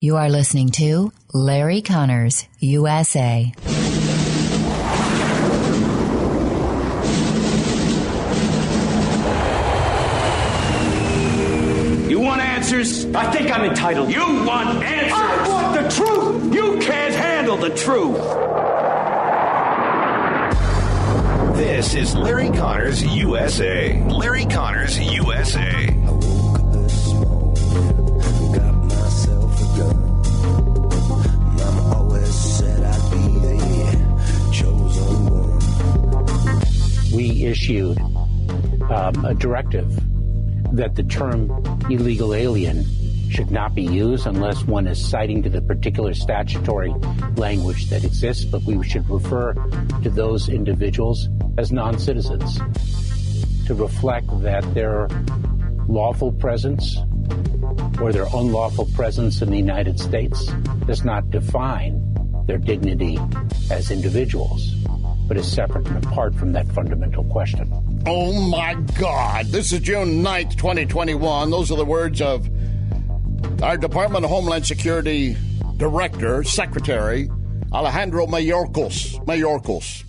You are listening to Larry Conners, USA. You want answers? I think I'm entitled. You want answers? I want the truth! You can't handle the truth! This is Larry Conners USA. Larry Conners USA. We issued a directive that the term illegal alien should not be used unless one is citing to the particular statutory language that exists, but we should refer to those individuals as non-citizens to reflect that their lawful presence or their unlawful presence in the United States does not define their dignity as individuals, but is separate and apart from that fundamental question. Oh, my God. This is June 9th, 2021. Those are the words of our Department of Homeland Security Director, Secretary, Alejandro Mayorkas.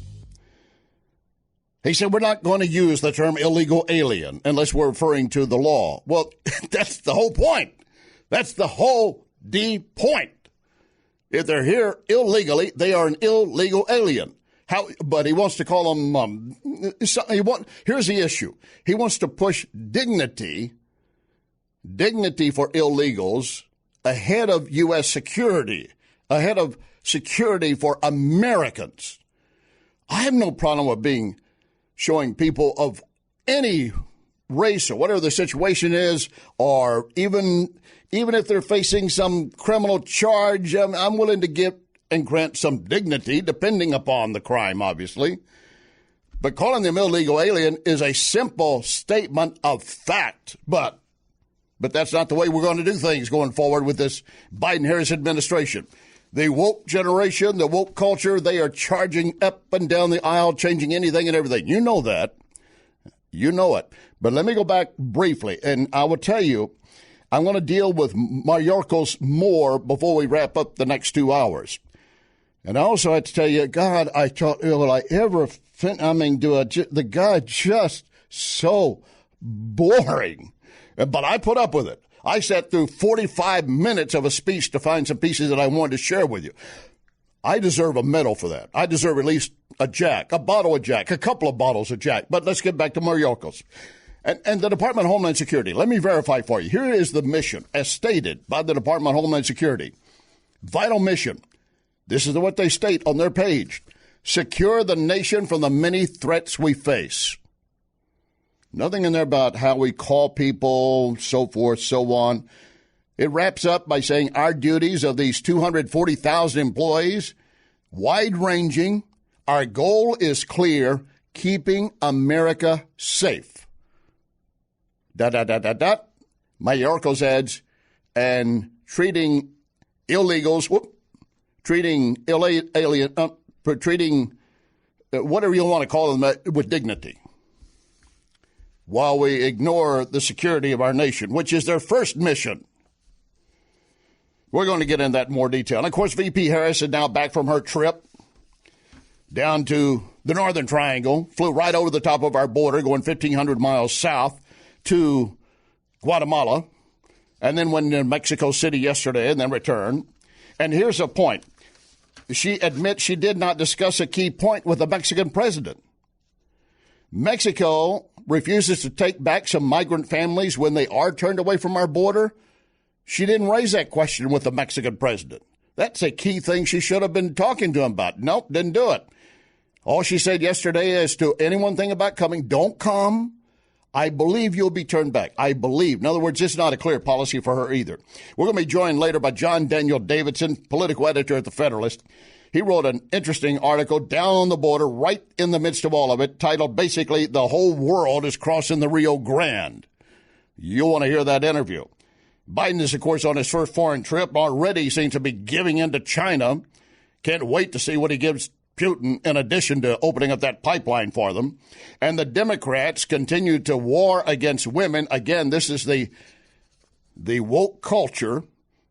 He said, we're not going to use the term illegal alien unless we're referring to the law. Well, that's the whole point. That's the whole point. If they're here illegally, they are an illegal alien. But he wants to call them, here's the issue. He wants to push dignity for illegals ahead of U.S. security, ahead of security for Americans. I have no problem with showing people of any race or whatever the situation is, or even if they're facing some criminal charge, I'm willing to give and grant some dignity, depending upon the crime, obviously. But calling them illegal alien is a simple statement of fact. But that's not the way we're going to do things going forward with this Biden-Harris administration. The woke generation, the woke culture, they are charging up and down the aisle, changing anything and everything. You know that. You know it. But let me go back briefly, and I will tell you, I'm going to deal with Mayorkas more before we wrap up the next 2 hours. And I also have to tell you, God, I thought, will I ever, the guy just so boring. But I put up with it. I sat through 45 minutes of a speech to find some pieces that I wanted to share with you. I deserve a medal for that. I deserve at least a bottle of Jack, a couple of bottles of Jack. But let's get back to Mayorkas. And the Department of Homeland Security. Let me verify for you. Here is the mission as stated by the Department of Homeland Security. Vital mission. This is what they state on their page. Secure the nation from the many threats we face. Nothing in there about how we call people, so forth, so on. It wraps up by saying our duties of these 240,000 employees, wide-ranging. Our goal is clear, keeping America safe. ... Mayorkas adds, and treating illegals, treating whatever you want to call them with dignity, while we ignore the security of our nation, which is their first mission. We're going to get into that in more detail. And, of course, VP Harris is now back from her trip down to the Northern Triangle, flew right over the top of our border, going 1,500 miles south to Guatemala, and then went to Mexico City yesterday and then returned. And here's a point. She admits she did not discuss a key point with the Mexican president. Mexico refuses to take back some migrant families when they are turned away from our border. She didn't raise that question with the Mexican president. That's a key thing she should have been talking to him about. Nope, didn't do it. All she said yesterday is to anyone think about coming, don't come. I believe you'll be turned back. I believe. In other words, it's not a clear policy for her either. We're going to be joined later by John Daniel Davidson, political editor at The Federalist. He wrote an interesting article down on the border, right in the midst of all of it, titled basically, The Whole World is Crossing the Rio Grande. You'll want to hear that interview. Biden is, of course, on his first foreign trip. Already seems to be giving in to China. Can't wait to see what he gives Putin in addition to opening up that pipeline for them. And the Democrats continue to war against women. Again, this is the woke culture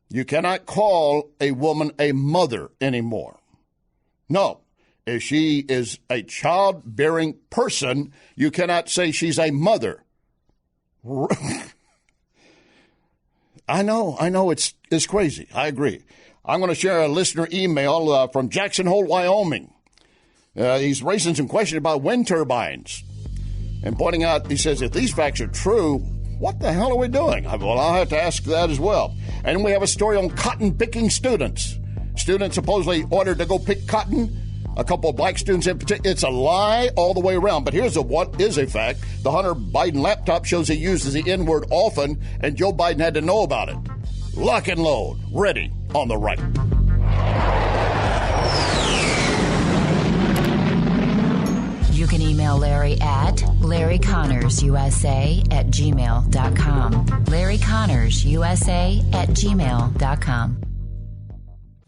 You cannot call a woman a mother anymore. No. If she is a childbearing person, you cannot say she's a mother. I know it's crazy. I agree. I'm going to share a listener email from Jackson Hole, Wyoming. He's raising some questions about wind turbines and pointing out, he says, if these facts are true, what the hell are we doing? Well, I'll have to ask that as well. And we have a story on cotton picking students. Students supposedly ordered to go pick cotton. A couple of black students in particular. It's a lie all the way around. But here's what is a fact. The Hunter Biden laptop shows he uses the N-word often, and Joe Biden had to know about it. Lock and load. Ready on the right. You can email Larry at LarryConnersUSA@gmail.com. LarryConnersUSA@gmail.com.